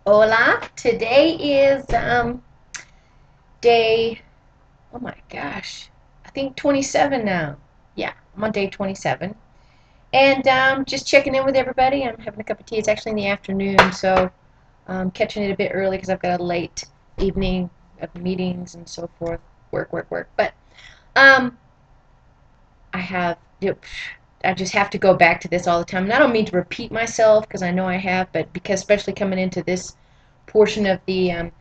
Hola. Today is day, oh my gosh, I think 27 now. Yeah, I'm on day 27. And just checking in with everybody. I'm having a cup of tea. It's actually in the afternoon, so I'm catching it a bit early because I've got a late evening of meetings and so forth. Work, work, work. But um, I have, I just have to go back to this all the time. And I don't mean to repeat myself because I know I have, but because especially coming into this portion of the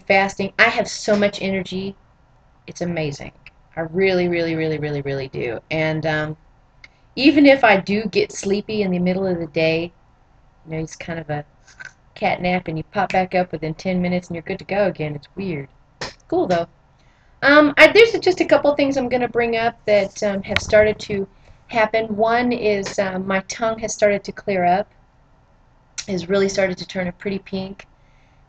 fasting, I have so much energy. It's amazing. I really, really, really, really, really do. And even if I do get sleepy in the middle of the day, it's kind of a cat nap, and you pop back up within 10 minutes and you're good to go again. It's weird. Cool though. There's just a couple things I'm going to bring up that have started to happen. One is my tongue has started to clear up, has really started to turn a pretty pink,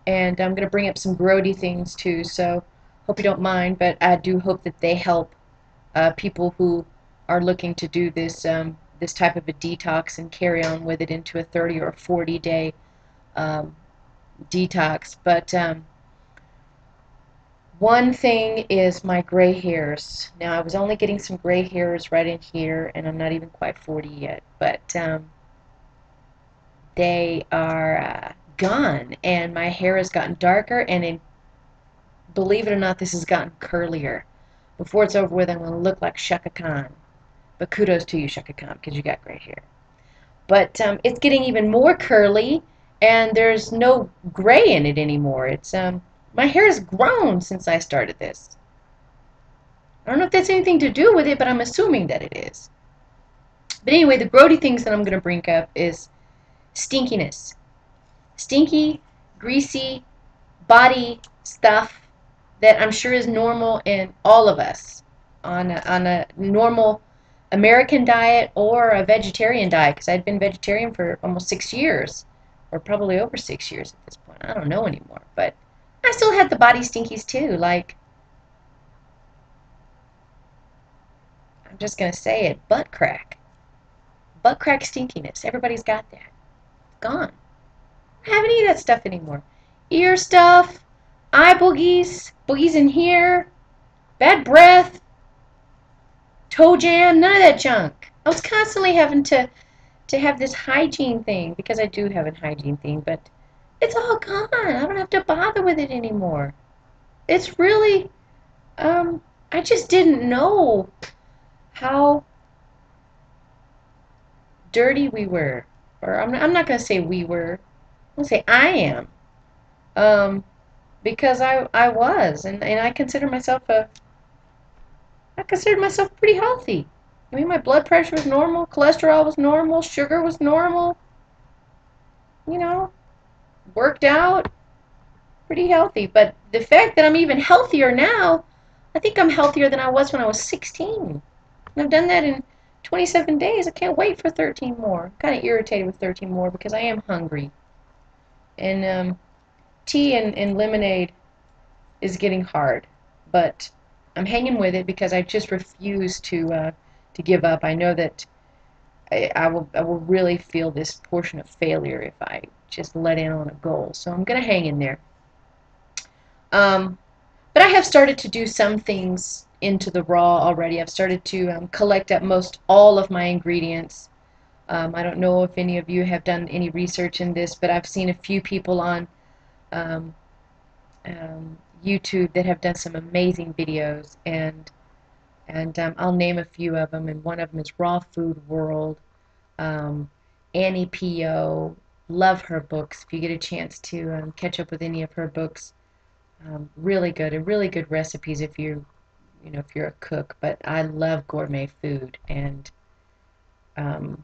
and I'm going to bring up some grody things too, so hope you don't mind, but I do hope that they help people who are looking to do this type of a detox and carry on with it into a 30 or 40 day um, detox. But one thing is my gray hairs. Now, I was only getting some gray hairs right in here, and I'm not even quite 40 yet, but they are gone, and my hair has gotten darker, and believe it or not, this has gotten curlier. Before it's over with, I'm going to look like Shaka Khan. But kudos to you, Shaka Khan, because you got gray hair. But it's getting even more curly, and there's no gray in it anymore. It's my hair has grown since I started this. I don't know if that's anything to do with it, but I'm assuming that it is. But anyway, the grody things that I'm going to bring up is stinkiness. Stinky, greasy body stuff that I'm sure is normal in all of us on a normal American diet or a vegetarian diet, because I'd been vegetarian for almost 6 years, or probably over 6 years at this point. I don't know anymore, but I still had the body stinkies too. Like, I'm just gonna say it, butt crack, stinkiness. Everybody's got that. Gone. I don't have any of that stuff anymore. Ear stuff, eye boogies, boogies in here, bad breath, toe jam, none of that junk. I was constantly having to have this hygiene thing, because I do have a hygiene thing, but it's all gone. I don't have to bother with it anymore. It's really, I just didn't know how dirty we were. Or I'm not going to say we were. I'm going to say I am. Um, because I was, and I considered myself pretty healthy. I mean, my blood pressure was normal, cholesterol was normal, sugar was normal, you know, worked out, pretty healthy. But the fact that I'm even healthier now, I think I'm healthier than I was when I was 16. And I've done that in 27 days. I can't wait for 13 more. I'm kind of irritated with 13 more because I am hungry. And tea and lemonade is getting hard. But I'm hanging with it because I just refuse to give up. I know that I will really feel this portion of failure if I just let in on a goal. So I'm going to hang in there. Um, but I have started to do some things into the raw already. I've started to collect up most all of my ingredients. I don't know if any of you have done any research in this, but I've seen a few people on um, YouTube that have done some amazing videos, and I'll name a few of them. And one of them is Raw Food World. Um, Annie P.O. Love her books. If you get a chance to catch up with any of her books, really good, and really good recipes if you're a cook. But I love gourmet food, and um,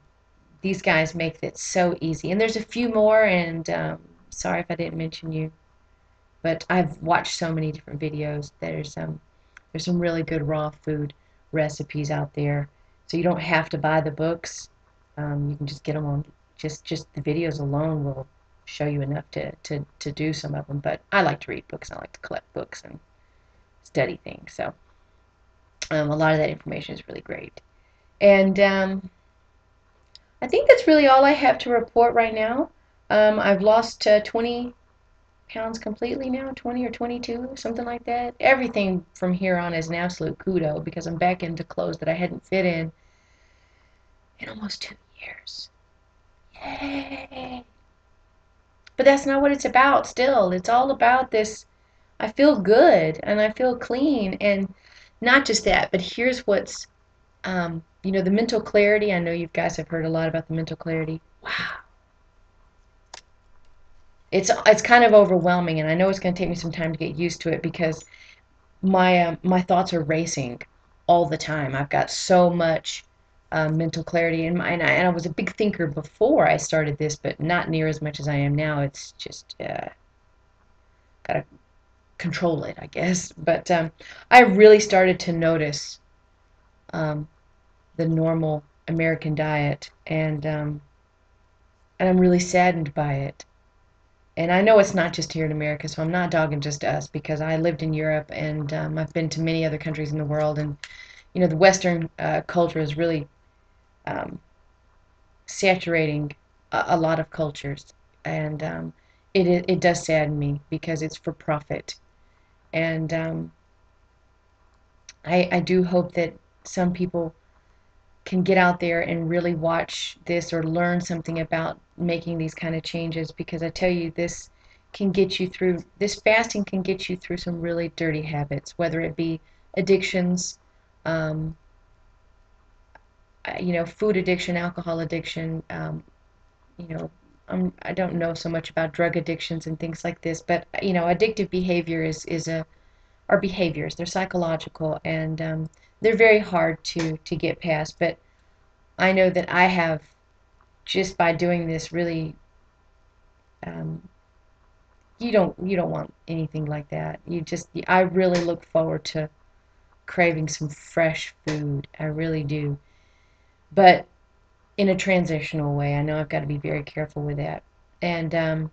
these guys make it so easy. And there's a few more, and sorry if I didn't mention you, but I've watched so many different videos. There's some really good raw food recipes out there, so you don't have to buy the books. You can just get them on, just the videos alone will show you enough to do some of them. But I like to read books. I like to collect books and study things. So a lot of that information is really great. And I think that's really all I have to report right now. I've lost 20. pounds completely now, 20 or 22, something like that. Everything from here on is an absolute kudo because I'm back into clothes that I hadn't fit in almost 2 years. Yay! But that's not what it's about still. It's all about this. I feel good and I feel clean. And not just that, but here's what's, the mental clarity. I know you guys have heard a lot about the mental clarity. Wow. It's kind of overwhelming, and I know it's going to take me some time to get used to it because my thoughts are racing all the time. I've got so much mental clarity in my, and I was a big thinker before I started this, but not near as much as I am now. It's just gotta control it, I guess. But I really started to notice um, the normal American diet, and I'm really saddened by it. And I know it's not just here in America, so I'm not dogging just us because I lived in Europe and I've been to many other countries in the world, and the Western culture is really um, saturating a lot of cultures, and it does sadden me because it's for profit, and I do hope that some people can get out there and really watch this or learn something about making these kind of changes, because I tell you, this fasting can get you through some really dirty habits, whether it be addictions, um, food addiction, alcohol addiction, you know, I don't know so much about drug addictions and things like this, but addictive behavior are behaviors. They're psychological, and they're very hard to get past. But I know that I have, just by doing this, really, um, you don't want anything like that. I really look forward to craving some fresh food. I really do. But in a transitional way. I know I've got to be very careful with that. And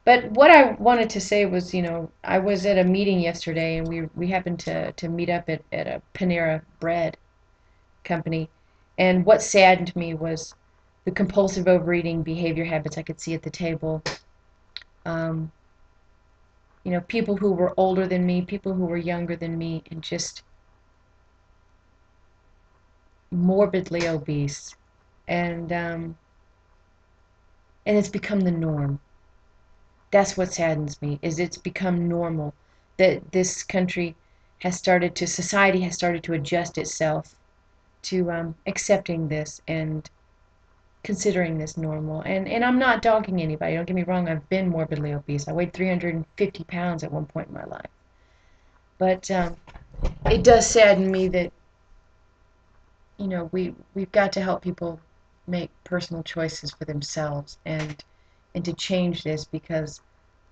but what I wanted to say was, I was at a meeting yesterday, and we happened to meet up at a Panera Bread company. And what saddened me was the compulsive overeating behavior habits I could see at the table. Um, people who were older than me, people who were younger than me, and just morbidly obese. And it's become the norm. That's what saddens me, is it's become normal that this country society has started to adjust itself to accepting this and considering this normal. And I'm not dogging anybody. Don't get me wrong. I've been morbidly obese. I weighed 350 pounds at one point in my life. But it does sadden me that we've got to help people make personal choices for themselves, and to change this, because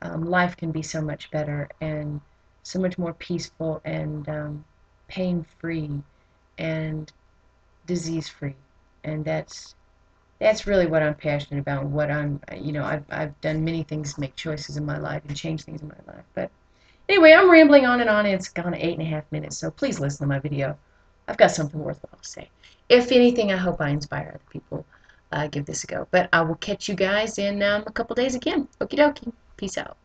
life can be so much better and so much more peaceful and pain-free and disease-free. And that's really what I'm passionate about. What I've done many things to make choices in my life and change things in my life. But anyway, I'm rambling on and on. It's gone 8.5 minutes, so please listen to my video. I've got something worthwhile to say. If anything, I hope I inspire other people. Give this a go. But I will catch you guys in a couple days again. Okie dokie. Peace out.